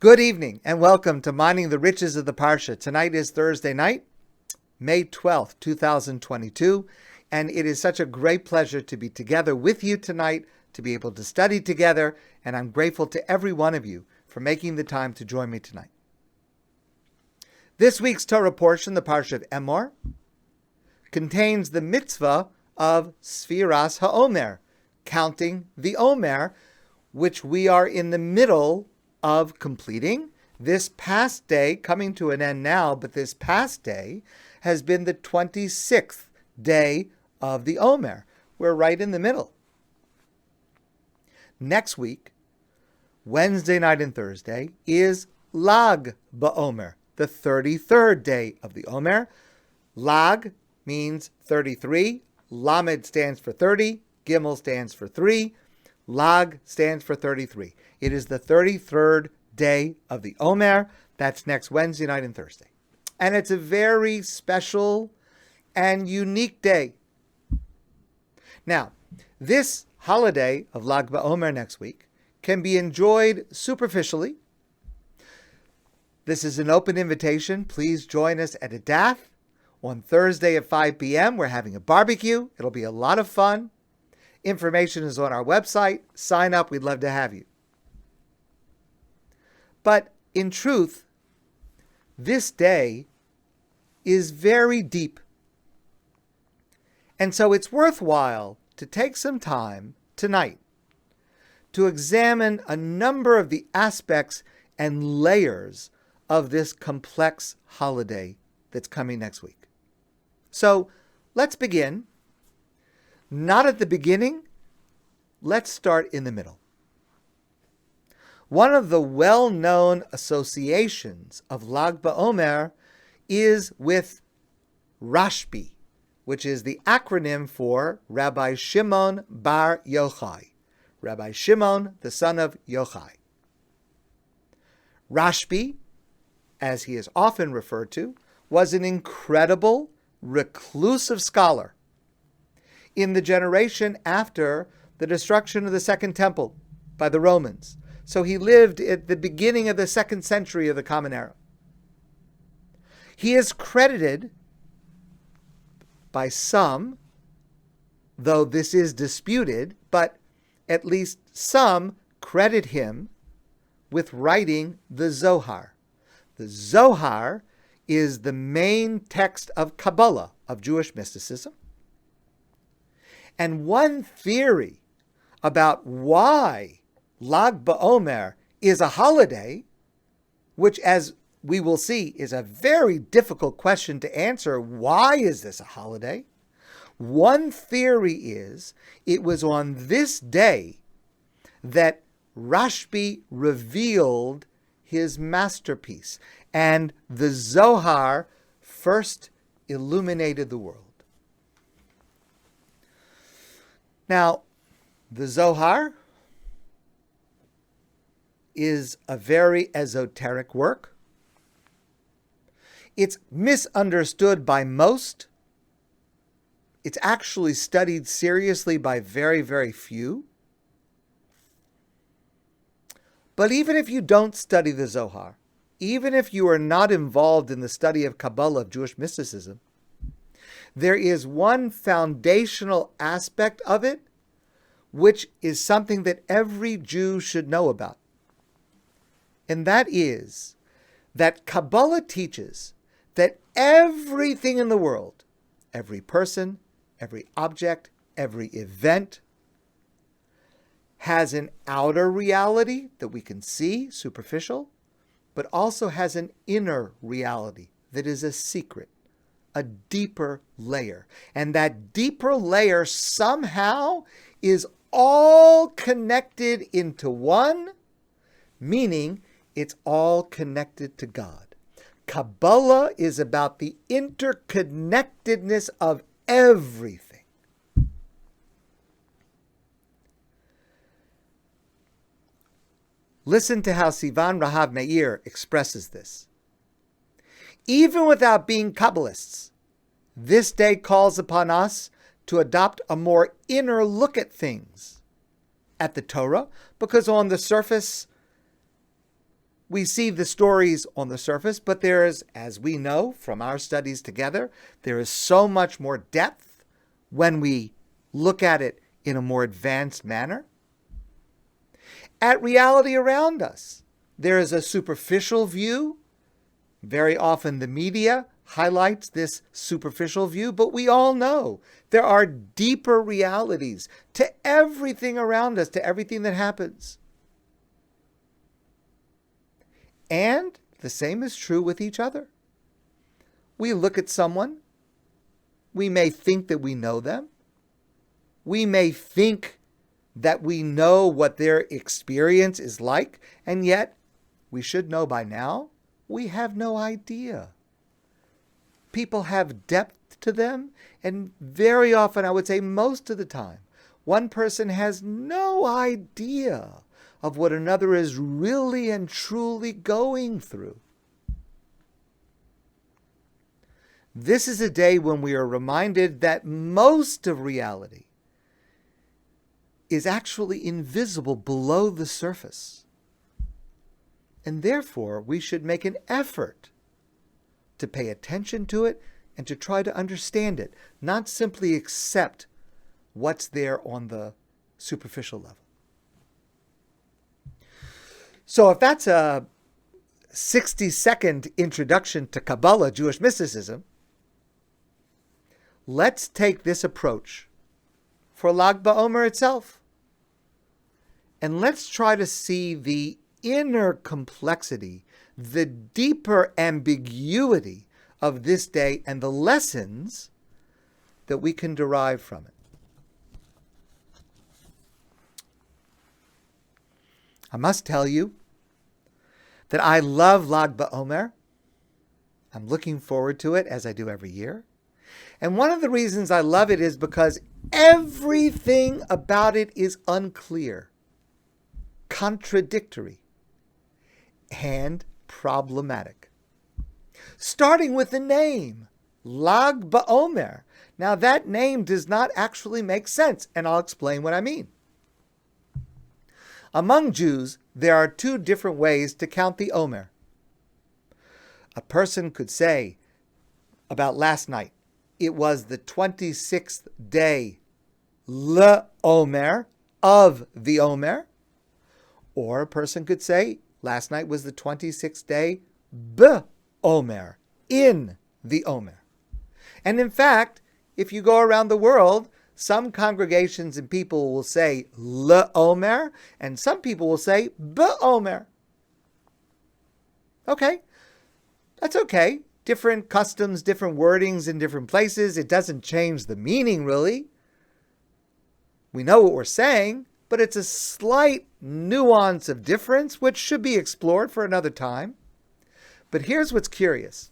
Good evening and welcome to Mining the Riches of the Parsha. Tonight is Thursday night, May 12th, 2022, and it is such a great pleasure to be together with you tonight, to be able to study together, and I'm grateful to every one of you for making the time to join me tonight. This week's Torah portion, the Parsha of Emor, contains the mitzvah of Sfiras HaOmer, counting the Omer, which we are in the middle of completing. This past day, coming to an end now, but this past day has been the 26th day of the Omer. We're right in the middle. Next week, Wednesday night and Thursday, is Lag BOmer, the 33rd day of the Omer. Lag means 33. Lamed stands for 30. Gimel stands for 3. Lag stands for 33. It is the 33rd day of the Omer. That's next Wednesday night and Thursday. And it's a very special and unique day. Now, this holiday of Lag BOmer next week can be enjoyed superficially. This is an open invitation. Please join us at ADATH on Thursday at 5 p.m. We're having a barbecue. It'll be a lot of fun. Information is on our website. Sign up. We'd love to have you. But in truth, this day is very deep. And so it's worthwhile to take some time tonight to examine a number of the aspects and layers of this complex holiday that's coming next week. So let's begin. Not at the beginning. Let's start in the middle. One of the well-known associations of Lag BOmer is with Rashbi, which is the acronym for Rabbi Shimon bar Yochai. Rabbi Shimon, the son of Yochai. Rashbi, as he is often referred to, was an incredible, reclusive scholar in the generation after the destruction of the Second Temple by the Romans. So he lived at the beginning of the 2nd century of the Common Era. He is credited by some, though this is disputed, but at least some credit him with writing the Zohar. The Zohar is the main text of Kabbalah, of Jewish mysticism. And one theory about why Lag BOmer is a holiday, which, as we will see, is a very difficult question to answer. Why is this a holiday? One theory is it was on this day that Rashbi revealed his masterpiece, and the Zohar first illuminated the world. Now, the Zohar is a very esoteric work. It's misunderstood by most. It's actually studied seriously by very, very few. But even if you don't study the Zohar, even if you are not involved in the study of Kabbalah, of Jewish mysticism, there is one foundational aspect of it which is something that every Jew should know about. And that is that Kabbalah teaches that everything in the world, every person, every object, every event, has an outer reality that we can see, superficial, but also has an inner reality that is a secret, a deeper layer. And that deeper layer somehow is all connected into one, meaning it's all connected to God. Kabbalah is about the interconnectedness of everything. Listen to how Sivan Rahav Meir expresses this. Even without being Kabbalists, this day calls upon us to adopt a more inner look at things, at the Torah, because on the surface, We see the stories on the surface, but there is, as we know from our studies together, there is so much more depth when we look at it in a more advanced manner. At reality around us, there is a superficial view. Very often the media highlights this superficial view, but we all know there are deeper realities to everything around us, to everything that happens. And the same is true with each other. We look at someone, we may think that we know them, we may think that we know what their experience is like, and yet we should know by now, we have no idea. People have depth to them, and very often, I would say most of the time, one person has no idea of what another is really and truly going through. This is a day when we are reminded that most of reality is actually invisible below the surface. And therefore, we should make an effort to pay attention to it and to try to understand it, not simply accept what's there on the superficial level. So if that's a 60-second introduction to Kabbalah, Jewish mysticism, let's take this approach for Lag BOmer itself. And let's try to see the inner complexity, the deeper ambiguity of this day and the lessons that we can derive from it. I must tell you that I love Lag BOmer. I'm looking forward to it as I do every year. And one of the reasons I love it is because everything about it is unclear, contradictory, and problematic. Starting with the name, Lag BOmer. Now that name does not actually make sense, and I'll explain what I mean. Among Jews, there are two different ways to count the Omer. A person could say about last night, it was the 26th day, Omer, of the Omer. Or a person could say, last night was the 26th day, Omer, in the Omer. And in fact, if you go around the world, some congregations and people will say Omer, and some people will say Omer. Okay, that's okay. Different customs, different wordings in different places. It doesn't change the meaning, really. We know what we're saying, but it's a slight nuance of difference, which should be explored for another time. But here's what's curious.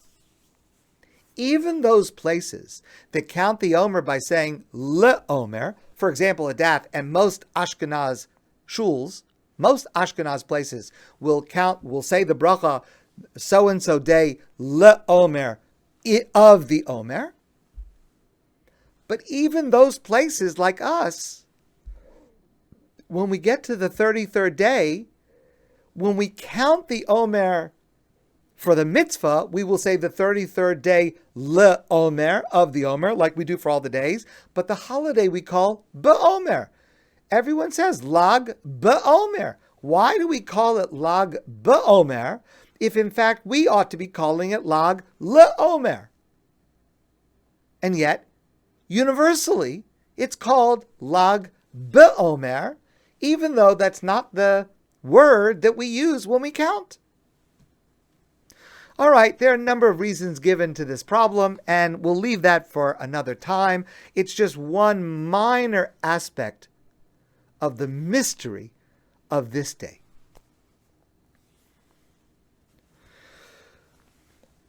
Even those places that count the Omer by saying Omer, for example, ADATH and most Ashkenaz shuls, most Ashkenaz places will say the bracha so-and-so day Omer of the Omer. But even those places like us, when we get to the 33rd day, when we count the Omer for the mitzvah, we will say the 33rd day Omer of the Omer, like we do for all the days. But the holiday we call BOmer. Everyone says Lag BOmer. Why do we call it Lag BOmer if in fact we ought to be calling it Lag Omer? And yet, universally, it's called Lag BOmer, even though that's not the word that we use when we count. All right, there are a number of reasons given to this problem, and we'll leave that for another time. It's just one minor aspect of the mystery of this day.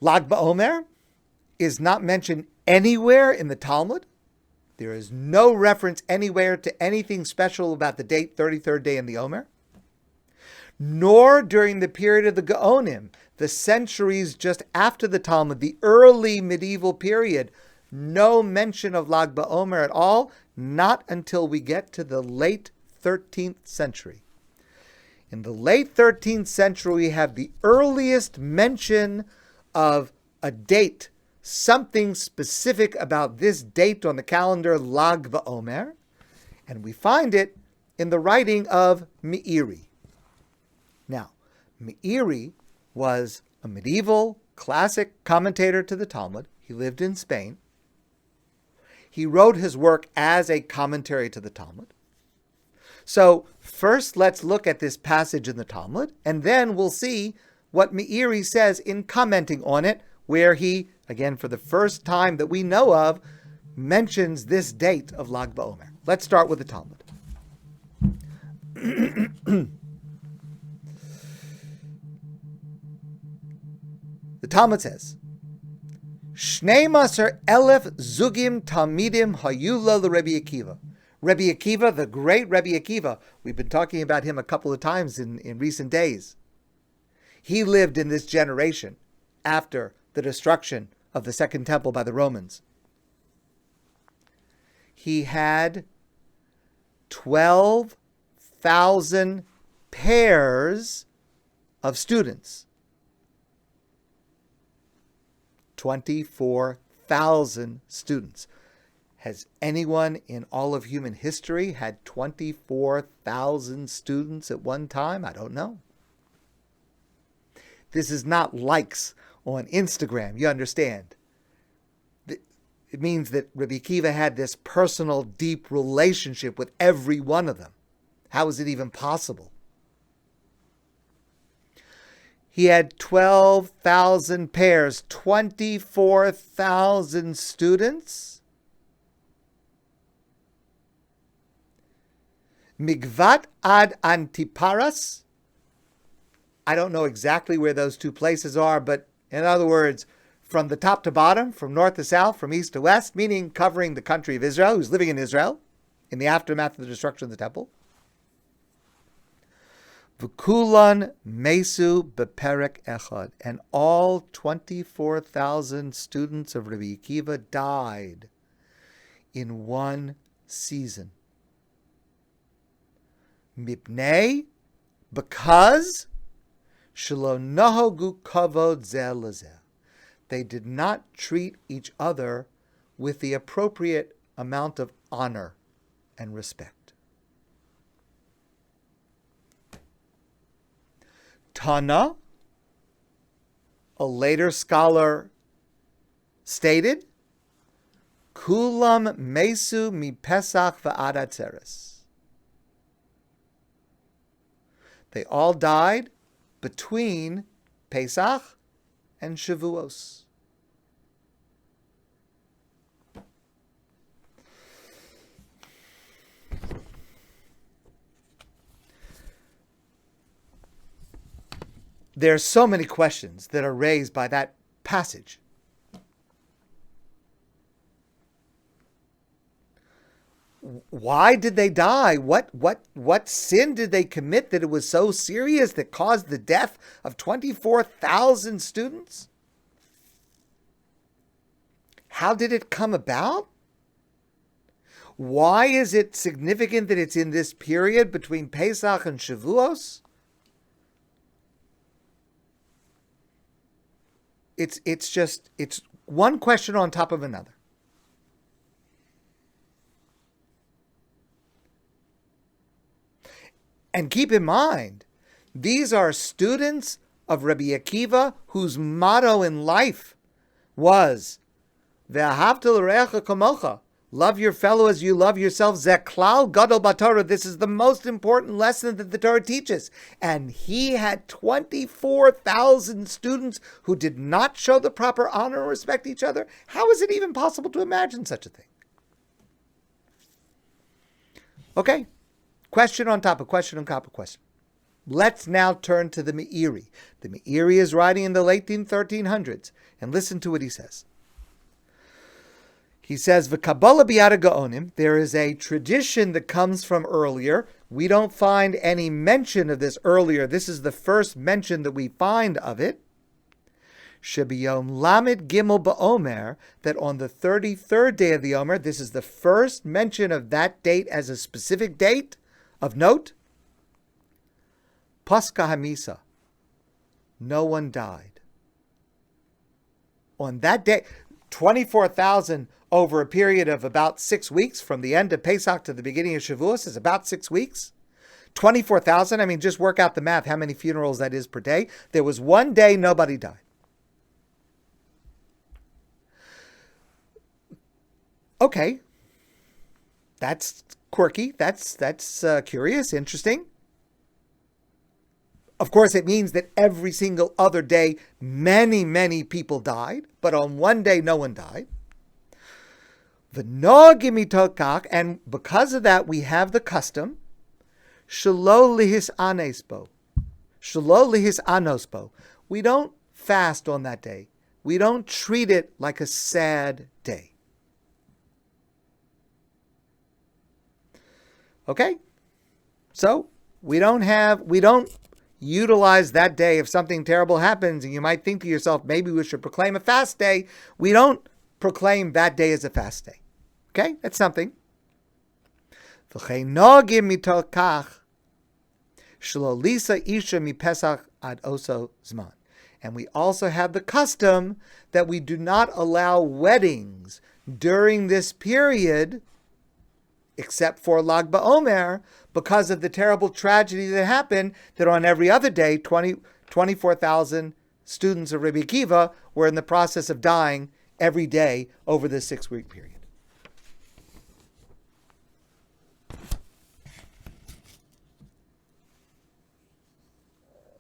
Lag BOmer is not mentioned anywhere in the Talmud. There is no reference anywhere to anything special about the date, 33rd day in the Omer. Nor during the period of the Gaonim, the centuries just after the Talmud, the early medieval period, no mention of Lag BOmer at all, not until we get to the late 13th century. In the late 13th century, we have the earliest mention of a date, something specific about this date on the calendar, Lag BOmer, and we find it in the writing of Meiri. Now, Meiri was a medieval classic commentator to the Talmud. He lived in Spain. He wrote his work as a commentary to the Talmud. So first, let's look at this passage in the Talmud, and then we'll see what Meiri says in commenting on it, where he, again, for the first time that we know of, mentions this date of Lag BOmer. Let's start with the Talmud. The Talmud says, Shnei Maser Elef Zugim Talmidim Hayula Rebbi Akiva. Rebbi Akiva, the great Rebbi Akiva, we've been talking about him a couple of times in recent days. He lived in this generation after the destruction of the Second Temple by the Romans. He had 12,000 pairs of students. 24,000 students. Has anyone in all of human history had 24,000 students at one time? I don't know. This is not likes on Instagram, you understand. It means that Rebbi Akiva had this personal, deep relationship with every one of them. How is it even possible? He had 12,000 pairs, 24,000 students. Migvat ad Antiparas. I don't know exactly where those two places are, but in other words, from the top to bottom, from north to south, from east to west, meaning covering the country of Israel, who's living in Israel, in the aftermath of the destruction of the temple. V'kulan mesu beperek echad, and all 24,000 students of Rebbi Akiva died in one season. Mipnei, because shelo nahogu kavod zeh lezeh. They did not treat each other with the appropriate amount of honor and respect. Tana, a later scholar, stated, Kulam mesu mi Pesach v'ad atzeres. They all died between Pesach and Shavuos. There are so many questions that are raised by that passage. Why did they die? What sin did they commit that it was so serious that caused the death of 24,000 students? How did it come about? Why is it significant that it's in this period between Pesach and Shavuos? It's one question on top of another. And keep in mind, these are students of Rebbi Akiva whose motto in life was Ve'ahavta l'reacha kamocha. Love your fellow as you love yourself. Zeklal gadol b'Torah. This is the most important lesson that the Torah teaches. And he had 24,000 students who did not show the proper honor and respect each other. How is it even possible to imagine such a thing? Okay, question on top of question on top of question. Let's now turn to the Meiri. The Meiri is writing in the late 1300s. And listen to what he says. He says, "V'kabbalah biyad gaonim." There is a tradition that comes from earlier. We don't find any mention of this earlier. This is the first mention that we find of it. Shebiyom lamed gimel ba'omer, that on the 33rd day of the Omer, this is the first mention of that date as a specific date of note. Paska Hamisa. No one died. On that day, 24,000 over a period of about 6 weeks, from the end of Pesach to the beginning of Shavuos is about 6 weeks. 24,000, I mean, just work out the math, how many funerals that is per day. There was one day nobody died. Okay, that's quirky, that's curious, interesting. Of course, it means that every single other day, many, many people died, but on one day, no one died. And because of that, we have the custom, shelo lihis anosbo. Shelo lihis anosbo. We don't fast on that day. We don't treat it like a sad day. Okay? So, we don't utilize that day if something terrible happens and you might think to yourself, maybe we should proclaim a fast day. We don't proclaim that day as a fast day. Okay? That's something. And we also have the custom that we do not allow weddings during this period, except for Lag BOmer, because of the terrible tragedy that happened, that on every other day, 24,000 students of Rebbi Akiva were in the process of dying every day over this 6-week period.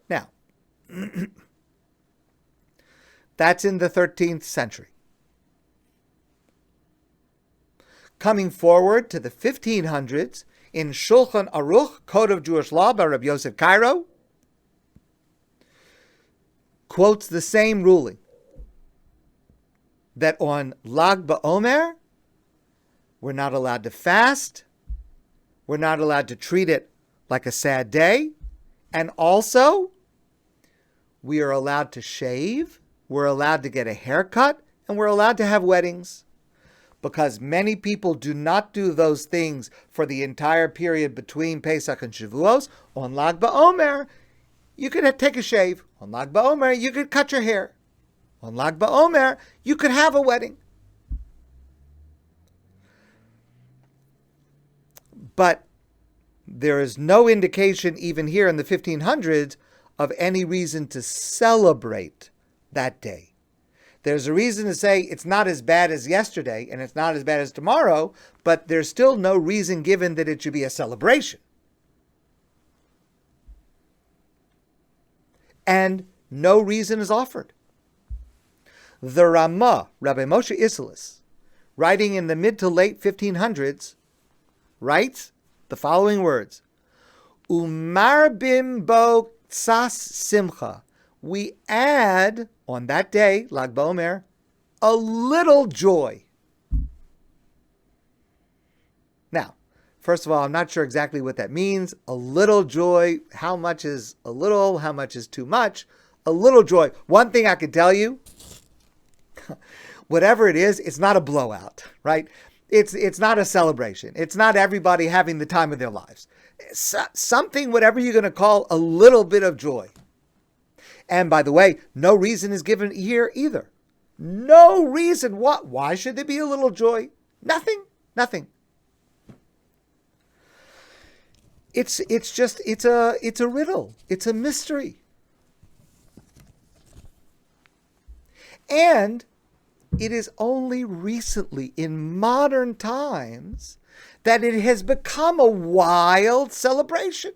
Now, that's in the 13th century. Coming forward to the 1500s, in Shulchan Aruch, Code of Jewish Law by Rabbi Yosef Cairo, quotes the same ruling, that on Lag BOmer, we're not allowed to fast, we're not allowed to treat it like a sad day, and also, we are allowed to shave, we're allowed to get a haircut, and we're allowed to have weddings. Because many people do not do those things for the entire period between Pesach and Shavuos. On Lag BOmer, you could take a shave. On Lag BOmer, you could cut your hair. On Lag BOmer, you could have a wedding. But there is no indication, even here in the 1500s, of any reason to celebrate that day. There's a reason to say it's not as bad as yesterday and it's not as bad as tomorrow, but there's still no reason given that it should be a celebration. And no reason is offered. The Ramah, Rabbi Moshe Isserles, writing in the mid to late 1500s, writes the following words: Umarbim bo tsas simcha. We add, on that day, Lag BOmer, a little joy. Now, first of all, I'm not sure exactly what that means. A little joy, how much is a little, how much is too much? A little joy. One thing I can tell you, whatever it is, it's not a blowout, right? It's not a celebration. It's not everybody having the time of their lives. Something, whatever you're going to call a little bit of joy. And by the way, no reason is given here either. No reason. What? Why should there be a little joy? Nothing. It's a riddle. It's a mystery. And it is only recently, in modern times, that it has become a wild celebration,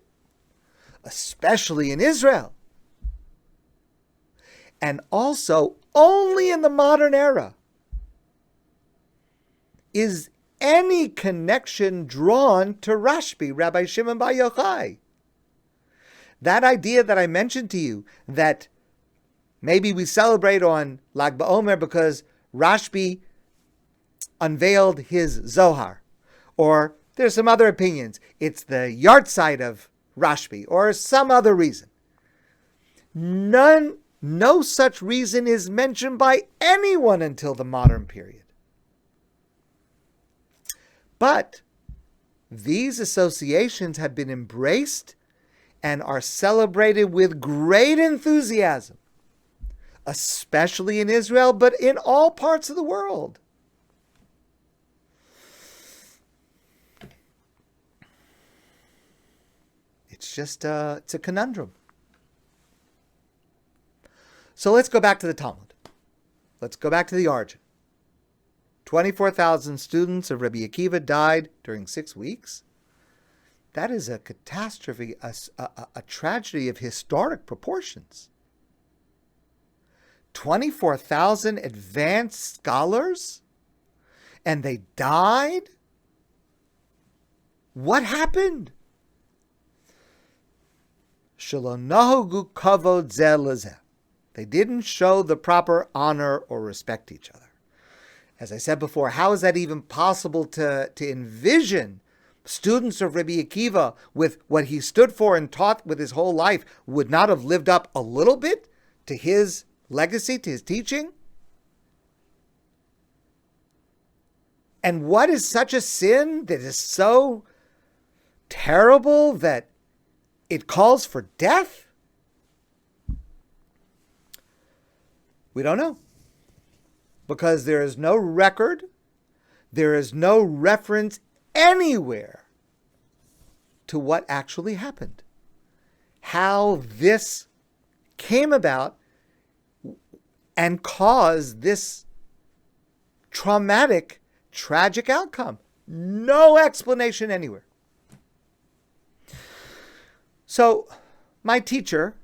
especially in Israel. And also, only in the modern era is any connection drawn to Rashbi, Rabbi Shimon Bar Yochai. That idea that I mentioned to you, that maybe we celebrate on Lag BOmer because Rashbi unveiled his Zohar, or there's some other opinions, it's the yahrzeit of Rashbi, or some other reason. No such reason is mentioned by anyone until the modern period. But these associations have been embraced and are celebrated with great enthusiasm, especially in Israel, but in all parts of the world. It's just, it's a conundrum. So let's go back to the Talmud. Let's go back to the origin. 24,000 students of Rebbi Akiva died during 6 weeks. That is a catastrophe, a tragedy of historic proportions. 24,000 advanced scholars, and they died? What happened? Shelo nahagu kavod zeh lezeh. They didn't show the proper honor or respect to each other. As I said before, how is that even possible to envision students of Rebbi Akiva with what he stood for and taught with his whole life would not have lived up a little bit to his legacy, to his teaching? And what is such a sin that is so terrible that it calls for death? We don't know. Because there is no record, there is no reference anywhere to what actually happened. How this came about and caused this traumatic, tragic outcome. No explanation anywhere. So, my teacher,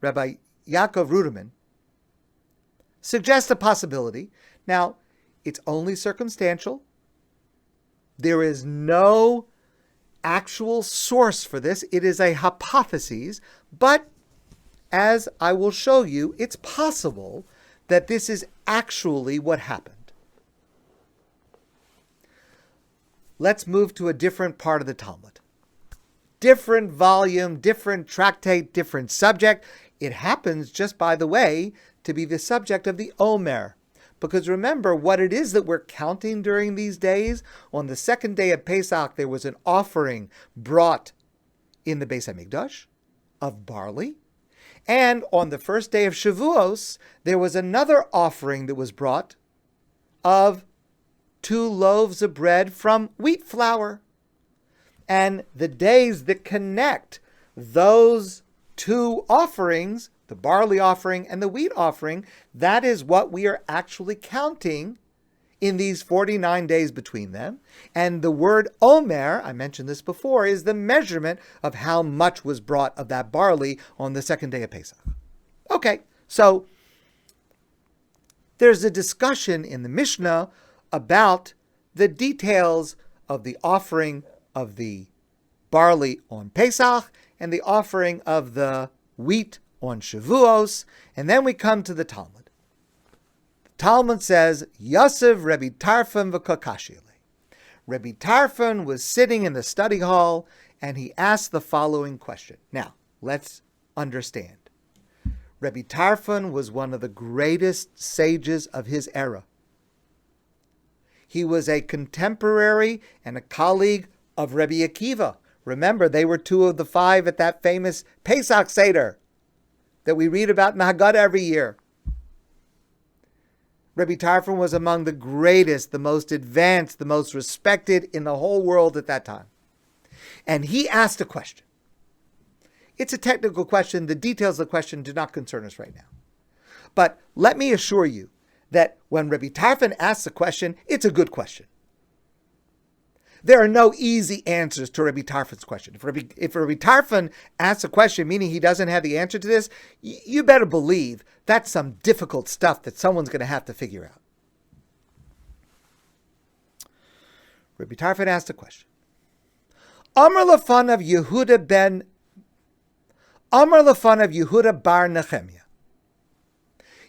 Rabbi Yaakov Ruderman, suggests a possibility. Now, it's only circumstantial. There is no actual source for this. It is a hypothesis, but as I will show you, it's possible that this is actually what happened. Let's move to a different part of the Talmud. Different volume, different tractate, different subject. It happens, just by the way, to be the subject of the Omer. Because remember what it is that we're counting during these days. On the second day of Pesach, there was an offering brought in the Beis HaMikdash of barley. And on the first day of Shavuos, there was another offering that was brought of 2 loaves of bread from wheat flour. And the days that connect those 2 offerings, the barley offering and the wheat offering, that is what we are actually counting in these 49 days between them. And the word Omer, I mentioned this before, is the measurement of how much was brought of that barley on the second day of Pesach. Okay, so there's a discussion in the Mishnah about the details of the offering of the barley on Pesach and the offering of the wheat on Shavuos, and then we come to the Talmud. The Talmud says, Yosef Rebbi Tarfon v'kakashile. Rebbi Tarfon was sitting in the study hall, and he asked the following question. Now, let's understand. Rebbi Tarfon was one of the greatest sages of his era. He was a contemporary and a colleague of Rebbi Akiva. Remember, they were 2 of the 5 at that famous Pesach Seder that we read about in the Haggadah every year. Rebbi Tarfon was among the greatest, the most advanced, the most respected in the whole world at that time. And he asked a question. It's a technical question. The details of the question do not concern us right now. But let me assure you that when Rebbi Tarfon asks a question, it's a good question. There are no easy answers to Rebbi Tarfon's question. If Rebbi Tarfon asks a question, meaning he doesn't have the answer to this, you better believe that's some difficult stuff that someone's going to have to figure out. Rebbi Tarfon asked a question. Amar lefanav Yehuda bar Nehemiah.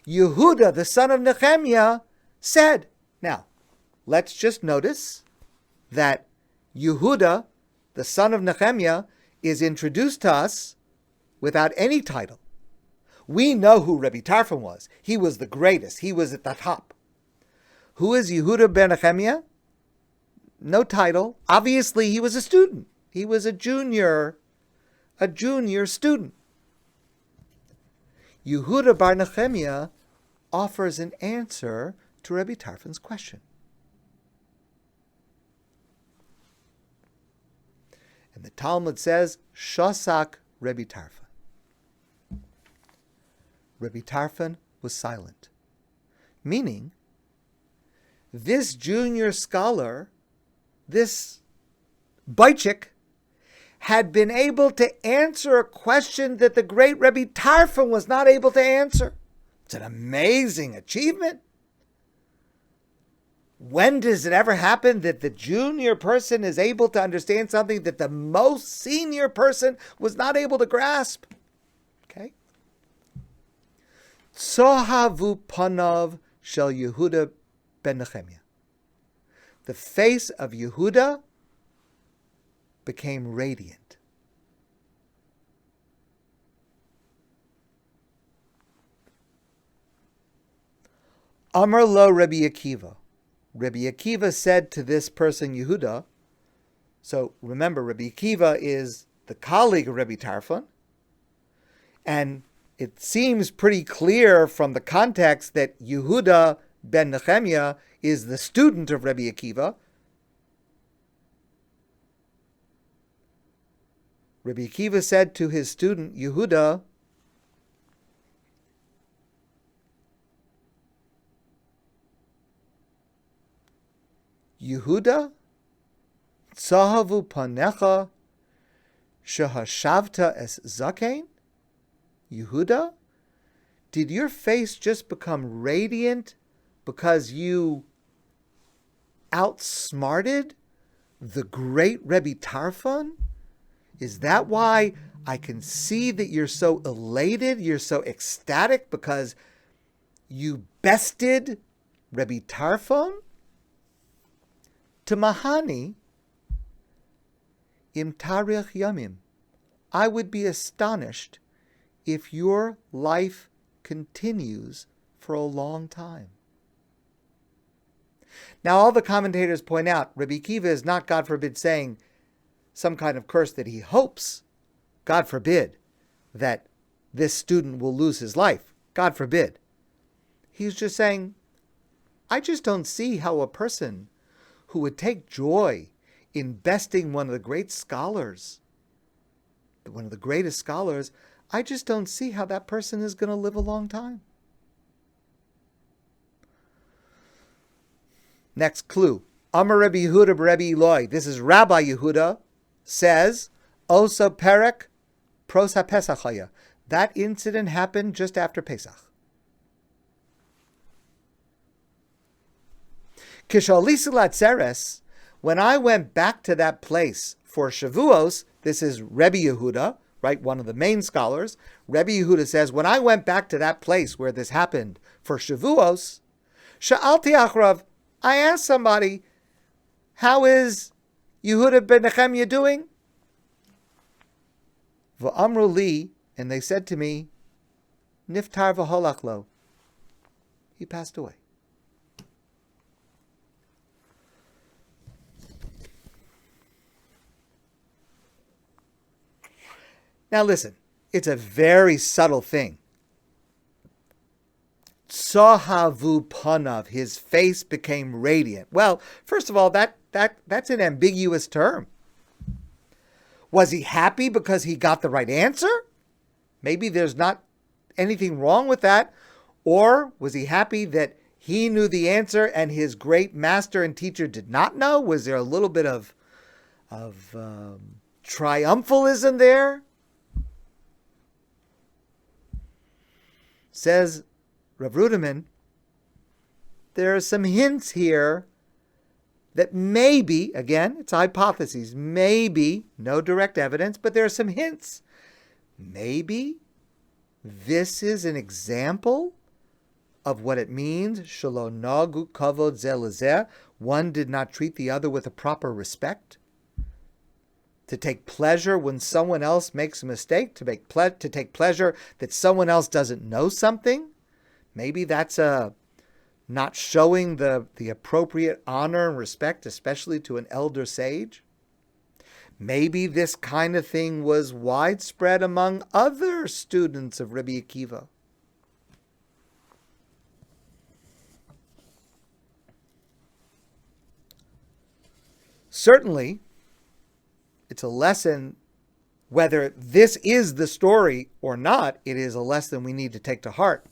Yehuda, the son of Nehemiah, said. Now, let's just notice that Yehuda, the son of Nehemiah, is introduced to us without any title. We know who Rebbi Tarfon was. He was the greatest. He was at the top. Who is Yehuda ben Nehemiah? No title. Obviously, he was a student. He was a junior a junior student. Yehuda bar Nehemiah offers an answer to Rebbi Tarfon's question. And the Talmud says, Shosak Rebbi Tarfon. Rebbi Tarfon was silent. Meaning, this junior scholar, this Boychik, had been able to answer a question that the great Rebbi Tarfon was not able to answer. It's an amazing achievement. When does it ever happen that the junior person is able to understand something that the most senior person was not able to grasp? Okay. Tzohavu panav shel Yehuda ben Nehemiah. The face of Yehuda became radiant. Amar lo Rebbi Akiva. Rebbi Akiva said to this person, Yehuda, so remember, Rebbi Akiva is the colleague of Rebbi Tarfon, and it seems pretty clear from the context that Yehuda ben Nehemiah is the student of Rebbi Akiva. Rebbi Akiva said to his student, Yehuda, Yehuda, tzahavu panecha shehashavta es zakein? Yehuda, did your face just become radiant because you outsmarted the great Rebbi Tarfon? Is that why I can see that you're so elated, you're so ecstatic because you bested Rebbi Tarfon? To Mahani, im tarich yamim, I would be astonished if your life continues for a long time. Now, all the commentators point out, Rebbi Akiva is not, God forbid, saying some kind of curse that he hopes, God forbid, that this student will lose his life. God forbid. He's just saying, I just don't see how a person who would take joy in besting one of the great scholars, one of the greatest scholars, I just don't see how that person is going to live a long time. Next clue. Amar Rebbi Yehuda b'Rebbi Eloi. This is Rabbi Yehuda says, Osa Perek Pros HaPesachaya. That incident happened just after Pesach. Kishalisilat Seres, when I went back to that place for Shavuos, this is Rebbi Yehuda, right, one of the main scholars. Rebbi Yehuda says, when I went back to that place where this happened for Shavuos, Sha'alti Achrav, I asked somebody, how is Yehuda ben Nehemiah doing? V'amru li, and they said to me, Niftar v'holach lo. He passed away. Now listen, it's a very subtle thing. Tzohavu panav, his face became radiant. Well, first of all, that's an ambiguous term. Was he happy because he got the right answer? Maybe there's not anything wrong with that. Or was he happy that he knew the answer and his great master and teacher did not know? Was there a little bit of triumphalism there? Says Rav Ruderman, there are some hints here that maybe, again, it's hypotheses, maybe, no direct evidence, but there are some hints. Maybe this is an example of what it means, shelo nagu kavod zeh lezeh, one did not treat the other with a proper respect. To take pleasure when someone else makes a mistake, to take pleasure that someone else doesn't know something. Maybe that's not showing the appropriate honor and respect, especially to an elder sage. Maybe this kind of thing was widespread among other students of Rebbi Akiva. Certainly, it's a lesson, whether this is the story or not, it is a lesson we need to take to heart.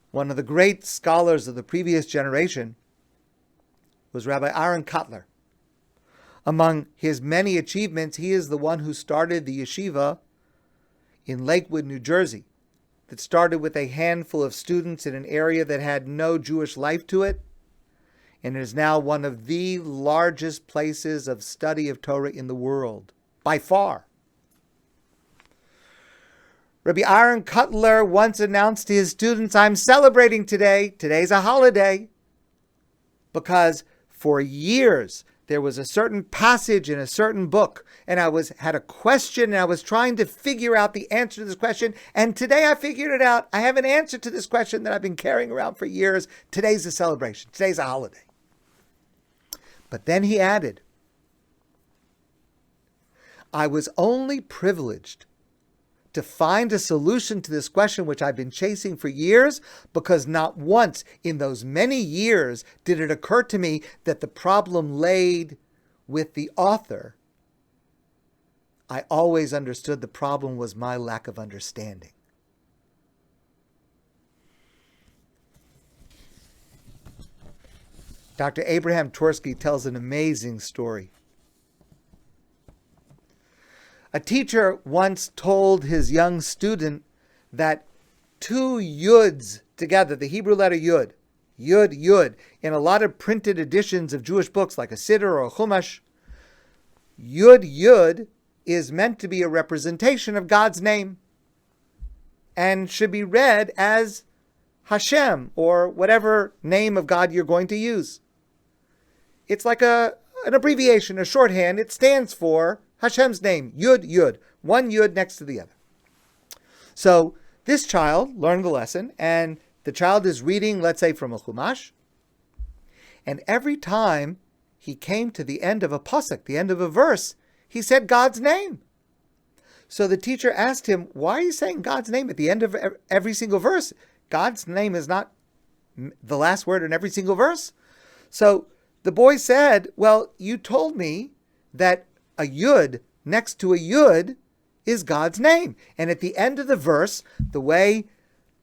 One of the great scholars of the previous generation was Rabbi Aaron Cutler. Among his many achievements, he is the one who started the yeshiva in Lakewood, New Jersey, that started with a handful of students in an area that had no Jewish life to it, and is now one of the largest places of study of Torah in the world, by far. Rabbi Aaron Cutler once announced to his students, "I'm celebrating today. Today's a holiday," because for years there was a certain passage in a certain book, and I had a question, and I was trying to figure out the answer to this question, and today I figured it out. I have an answer to this question that I've been carrying around for years. Today's a celebration. Today's a holiday. But then he added, "I was only privileged to find a solution to this question which I've been chasing for years, because not once in those many years did it occur to me that the problem laid with the author. I always understood the problem was my lack of understanding." Dr. Abraham Twersky tells an amazing story. A teacher once told his young student that two yuds together, the Hebrew letter yud, yud, in a lot of printed editions of Jewish books like a Siddur or a Chumash, yud is meant to be a representation of God's name and should be read as Hashem, or whatever name of God you're going to use. It's like an abbreviation, a shorthand. It stands for Hashem's name, Yud, one Yud next to the other. So this child learned the lesson, and the child is reading, let's say, from a Chumash, and every time he came to the end of a pasuk, the end of a verse, he said God's name. So the teacher asked him, "Why are you saying God's name at the end of every single verse? God's name is not the last word in every single verse." So the boy said, "Well, you told me that a yud next to a yud is God's name. And at the end of the verse, the way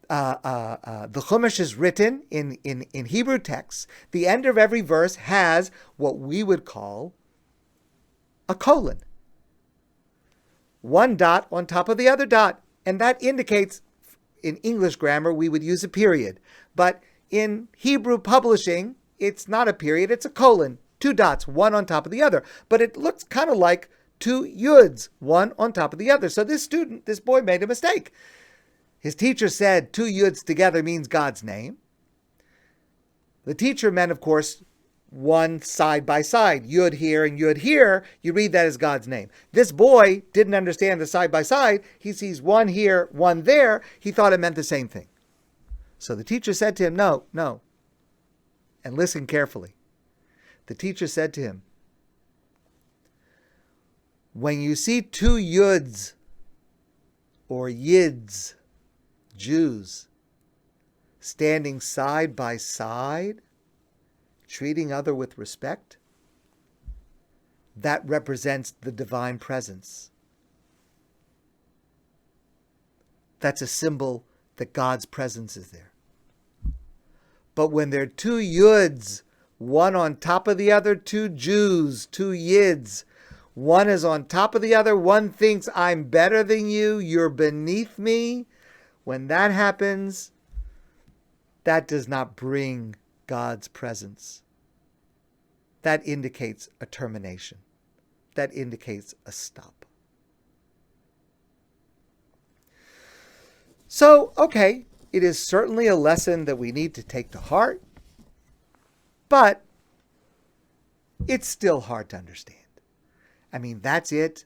the Chumash is written in Hebrew texts, the end of every verse has what we would call a colon. One dot on top of the other dot. And that indicates, in English grammar, we would use a period. But in Hebrew publishing, it's not a period, it's a colon. Two dots, one on top of the other. But it looks kind of like two yuds, one on top of the other. So this boy made a mistake. His teacher said two yuds together means God's name. The teacher meant, of course, one side by side, yud here and yud here. You read that as God's name. This boy didn't understand the side by side. He sees one here, one there. He thought it meant the same thing. So the teacher said to him, no. And listen carefully. The teacher said to him, when you see two yuds or yids, Jews, standing side by side, treating other with respect, that represents the divine presence. That's a symbol that God's presence is there. But when there are two yuds, one on top of the other, two Jews, two yids, one is on top of the other, one thinks I'm better than you, you're beneath me. When that happens, that does not bring God's presence. That indicates a termination. That indicates a stop. So, okay, it is certainly a lesson that we need to take to heart, but it's still hard to understand. I mean, that's it.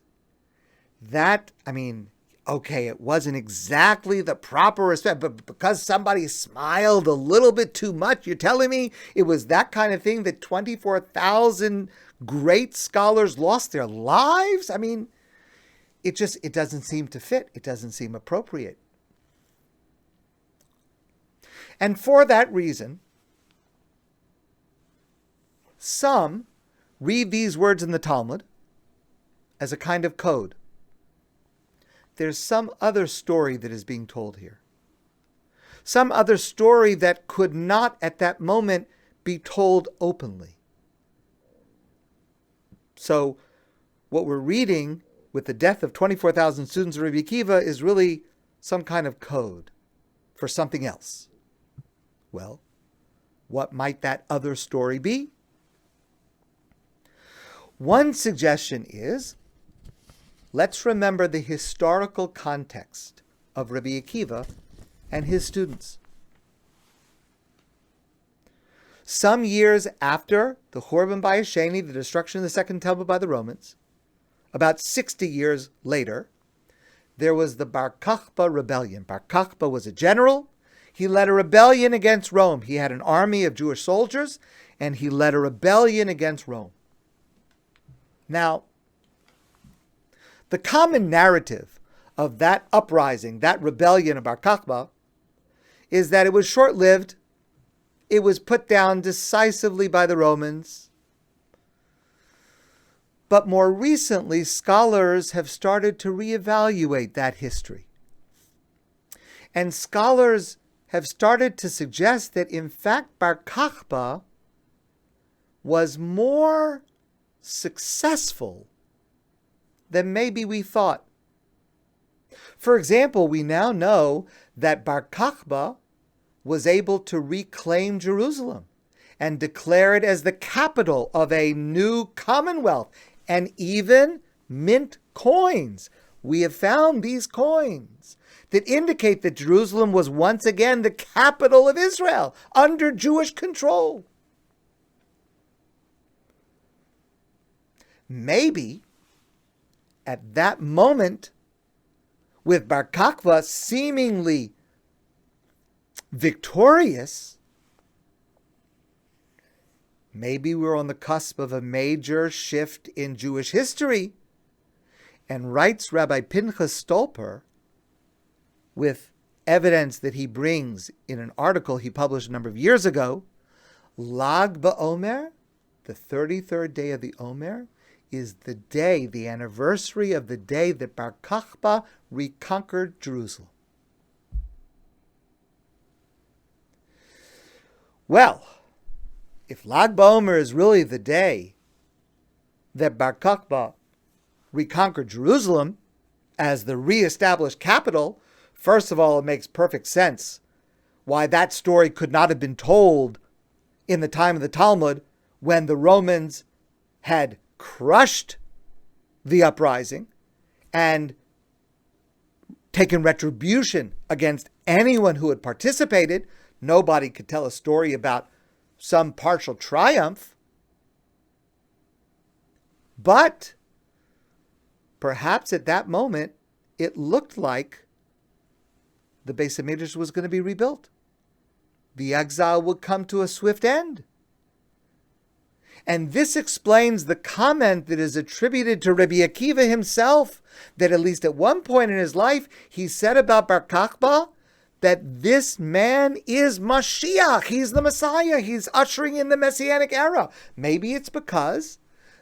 Okay, it wasn't exactly the proper respect, but because somebody smiled a little bit too much, you're telling me it was that kind of thing that 24,000 great scholars lost their lives? I mean, it doesn't seem to fit. It doesn't seem appropriate. And for that reason, some read these words in the Talmud as a kind of code. There's some other story that is being told here. Some other story that could not at that moment be told openly. So what we're reading with the death of 24,000 students of Rebbi Akiva is really some kind of code for something else. Well, what might that other story be? One suggestion is, let's remember the historical context of Rebbi Akiva and his students. Some years after the Churban Bayis Sheni, the destruction of the Second Temple by the Romans, about 60 years later, there was the Bar Kokhba rebellion. Bar Kokhba was a general. He led a rebellion against Rome. He had an army of Jewish soldiers, and he led a rebellion against Rome. Now, the common narrative of that uprising, that rebellion of Bar Kokhba, is that it was short-lived. It was put down decisively by the Romans. But more recently, scholars have started to reevaluate that history. And scholars have started to suggest that, in fact, Bar Kokhba was more successful than maybe we thought. For example, we now know that Bar Kokhba was able to reclaim Jerusalem and declare it as the capital of a new commonwealth, and even mint coins. We have found these coins that indicate that Jerusalem was once again the capital of Israel under Jewish control. Maybe at that moment, with Bar Kokhba seemingly victorious, maybe we're on the cusp of a major shift in Jewish history. And writes Rabbi Pinchas Stolper, with evidence that he brings in an article he published a number of years ago, Lag BOmer, the 33rd day of the Omer, is the day, the anniversary of the day that Bar Kokhba reconquered Jerusalem. Well, if Lag BOmer is really the day that Bar Kokhba reconquered Jerusalem as the reestablished capital, first of all, it makes perfect sense why that story could not have been told in the time of the Talmud when the Romans had crushed the uprising and taken retribution against anyone who had participated. Nobody could tell a story about some partial triumph. But perhaps at that moment, it looked like the Beis HaMikdash was going to be rebuilt. The exile would come to a swift end. And this explains the comment that is attributed to Rebbi Akiva himself, that at least at one point in his life, he said about Bar Kokhba that this man is Mashiach. He's the Messiah. He's ushering in the Messianic era. Maybe it's because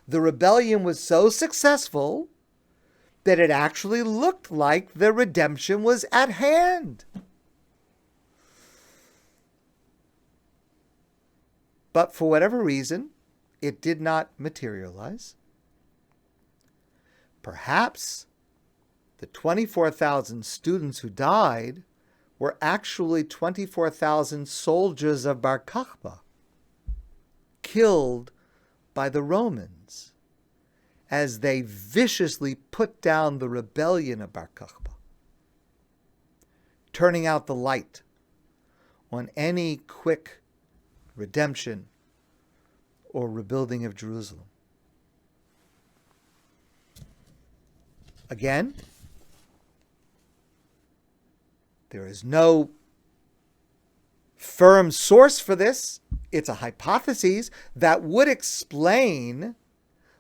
the rebellion was so successful that it actually looked like the redemption was at hand. But for whatever reason, it did not materialize. Perhaps the 24,000 students who died were actually 24,000 soldiers of Bar Kokhba, killed by the Romans as they viciously put down the rebellion of Bar Kokhba, turning out the light on any quick redemption or rebuilding of Jerusalem. Again, there is no firm source for this. It's a hypothesis that would explain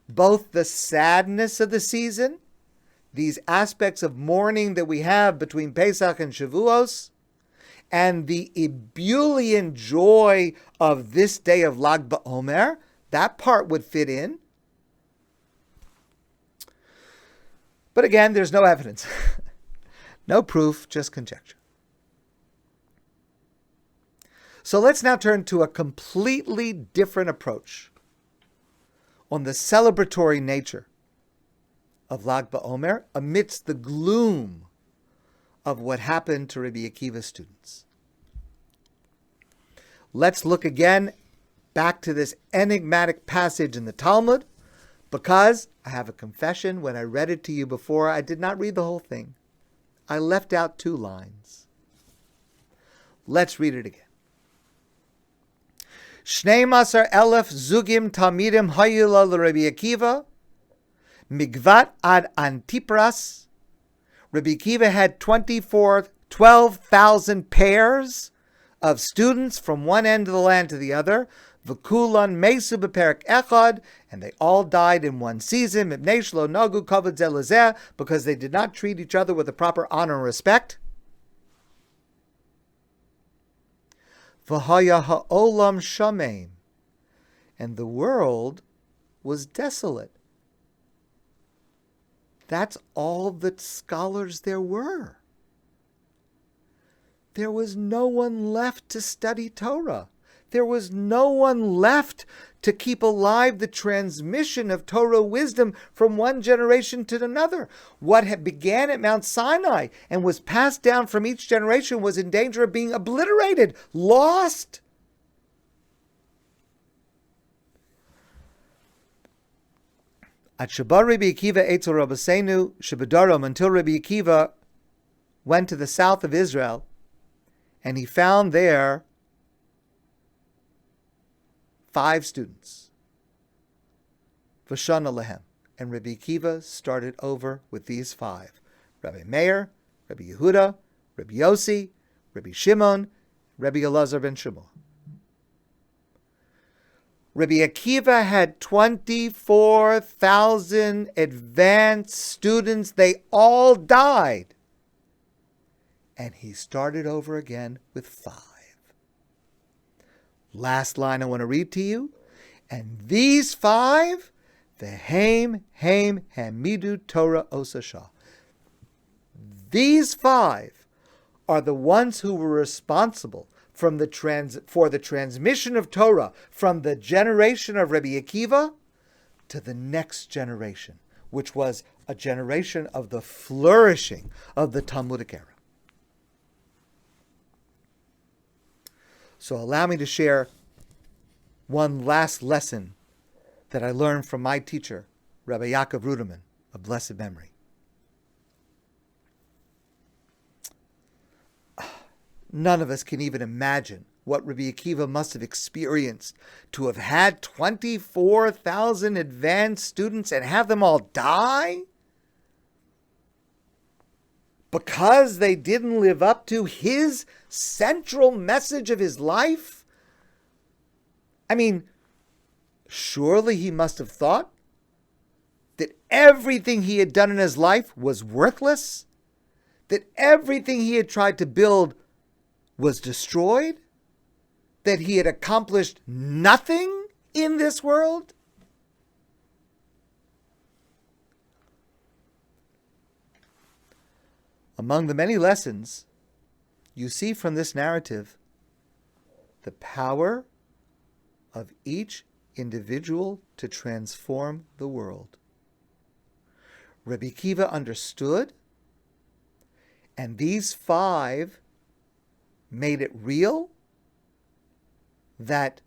both the sadness of the season, these aspects of mourning that we have between Pesach and Shavuos, and the ebullient joy of this day of Lag BOmer, that part would fit in. But again, there's no evidence. No proof, just conjecture. So let's now turn to a completely different approach on the celebratory nature of Lag BOmer amidst the gloom of what happened to Rebbi Akiva's students. Let's look again back to this enigmatic passage in the Talmud, because I have a confession. When I read it to you before, I did not read the whole thing. I left out 2 lines. Let's read it again. Shnei Masar Elef Zugim Talmidim Hayula Rebbi Akiva, Migvat ad Antipras. Rebbi Akiva had 12,000 pairs of students from one end of the land to the other. V'kulan mesu b'perek echad, and they all died in one season. Mipnei shelo nagu kavod zeh lezeh, because they did not treat each other with the proper honor and respect. V'haya ha'olam shamein, and the world was desolate. That's all that scholars there were. There was no one left to study Torah. There was no one left to keep alive the transmission of Torah wisdom from one generation to another. What had began at Mount Sinai and was passed down from each generation was in danger of being obliterated, lost. At Shabar Rebbi Akiva Eitzel Rabbeinu Shebedarom, until Rebbi Akiva went to the south of Israel, and he found there 5 students. V'shana lehem, and Rebbi Akiva started over with these 5: Rabbi Meir, Rabbi Yehuda, Rabbi Yossi, Rabbi Shimon, Rabbi Elazar ben Shmuel. Rebbi Akiva had 24,000 advanced students. They all died. And he started over again with 5. Last line I want to read to you. And these 5, the Haim Hamidu Torah Osasha. These 5 are the ones who were responsible for the transmission of Torah from the generation of Rebbi Akiva to the next generation, which was a generation of the flourishing of the Talmudic era. So allow me to share one last lesson that I learned from my teacher, Rabbi Yaakov Ruderman, of blessed memory. None of us can even imagine what Rebbi Akiva must have experienced to have had 24,000 advanced students and have them all die because they didn't live up to his central message of his life. I mean, surely he must have thought that everything he had done in his life was worthless, that everything he had tried to build was destroyed, that he had accomplished nothing in this world. Among the many lessons you see from this narrative, the power of each individual to transform the world. Rebbi Akiva understood, and these 5 made it real that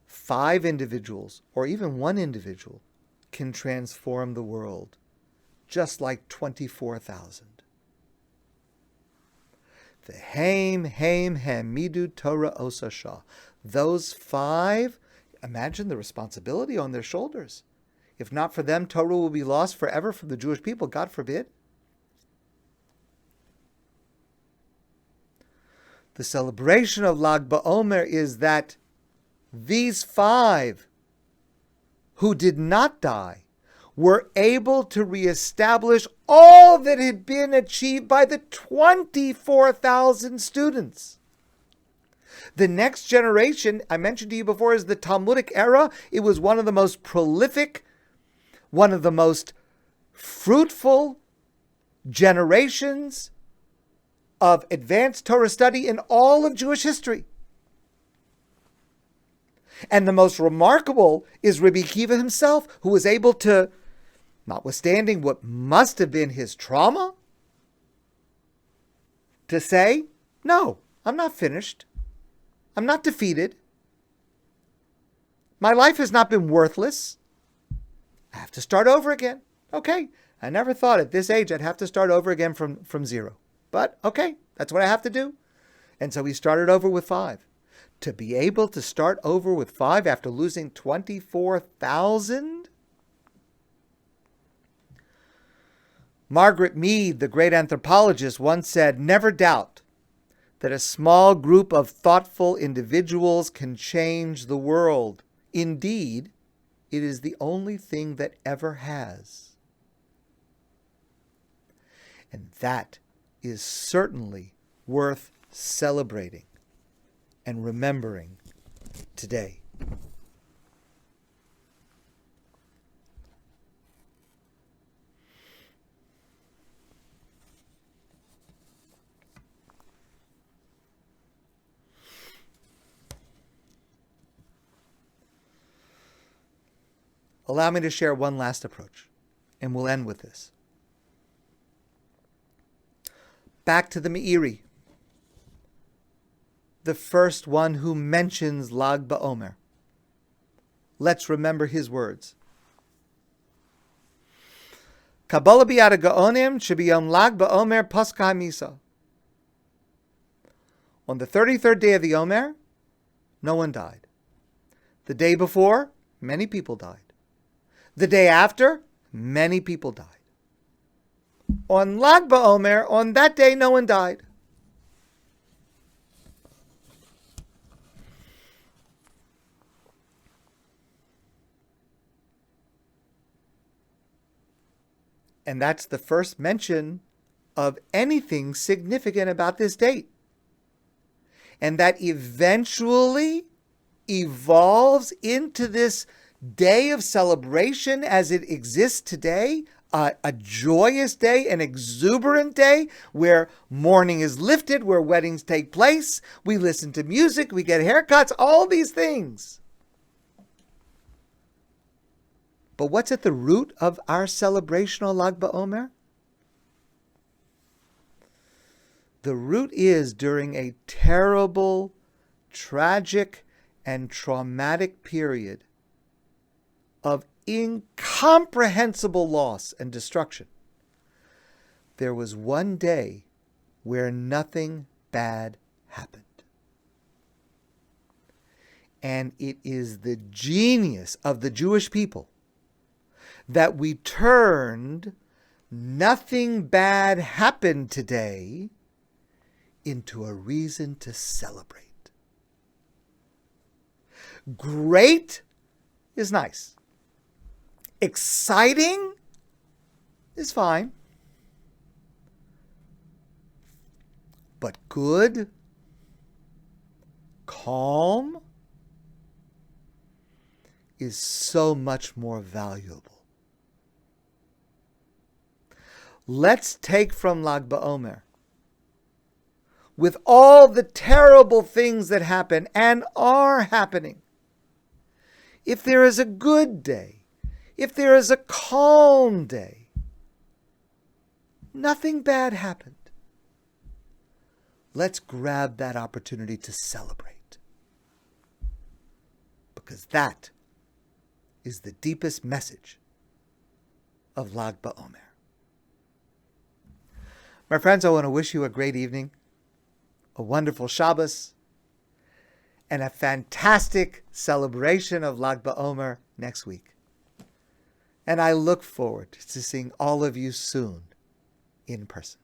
5 individuals, or even one individual, can transform the world, just like 24,000. The Haim Hamidu Torah Osasha. Those 5, imagine the responsibility on their shoulders. If not for them, Torah will be lost forever from the Jewish people, God forbid. The celebration of Lag BOmer is that these 5 who did not die were able to reestablish all that had been achieved by the 24,000 students. The next generation, I mentioned to you before, is the Talmudic era. It was one of the most prolific, one of the most fruitful generations of advanced Torah study in all of Jewish history. And the most remarkable is Rebbi Akiva himself, who was able to, notwithstanding what must have been his trauma, to say, no, I'm not finished. I'm not defeated. My life has not been worthless. I have to start over again. Okay, I never thought at this age I'd have to start over again from zero. But okay, that's what I have to do. And so he started over with 5. To be able to start over with 5 after losing 24,000? Margaret Mead, the great anthropologist, once said, "Never doubt that a small group of thoughtful individuals can change the world. Indeed, it is the only thing that ever has." And that is certainly worth celebrating and remembering today. Allow me to share one last approach, and we'll end with this. Back to the Meiri, the first one who mentions Lag BOmer. Let's remember his words. Kabbalah b'yad ha'gaonim shebiyom Lag BOmer paska hamisa. On the 33rd day of the Omer, no one died. The day before, many people died. The day after, many people died. On Lag BOmer, on that day, no one died. And that's the first mention of anything significant about this date. And that eventually evolves into this day of celebration as it exists today, a joyous day, an exuberant day where mourning is lifted, where weddings take place, we listen to music, we get haircuts, all these things. But what's at the root of our celebration of Lag BOmer? The root is during a terrible, tragic, and traumatic period of incomprehensible loss and destruction. There was one day where nothing bad happened. And it is the genius of the Jewish people that we turned nothing bad happened today into a reason to celebrate. Great is nice. Exciting is fine. But good, calm is so much more valuable. Let's take from Lag BOmer, with all the terrible things that happen and are happening, if there is a good day, if there is a calm day, nothing bad happened. Let's grab that opportunity to celebrate. Because that is the deepest message of Lag BOmer. My friends, I want to wish you a great evening, a wonderful Shabbos, and a fantastic celebration of Lag BOmer next week. And I look forward to seeing all of you soon in person.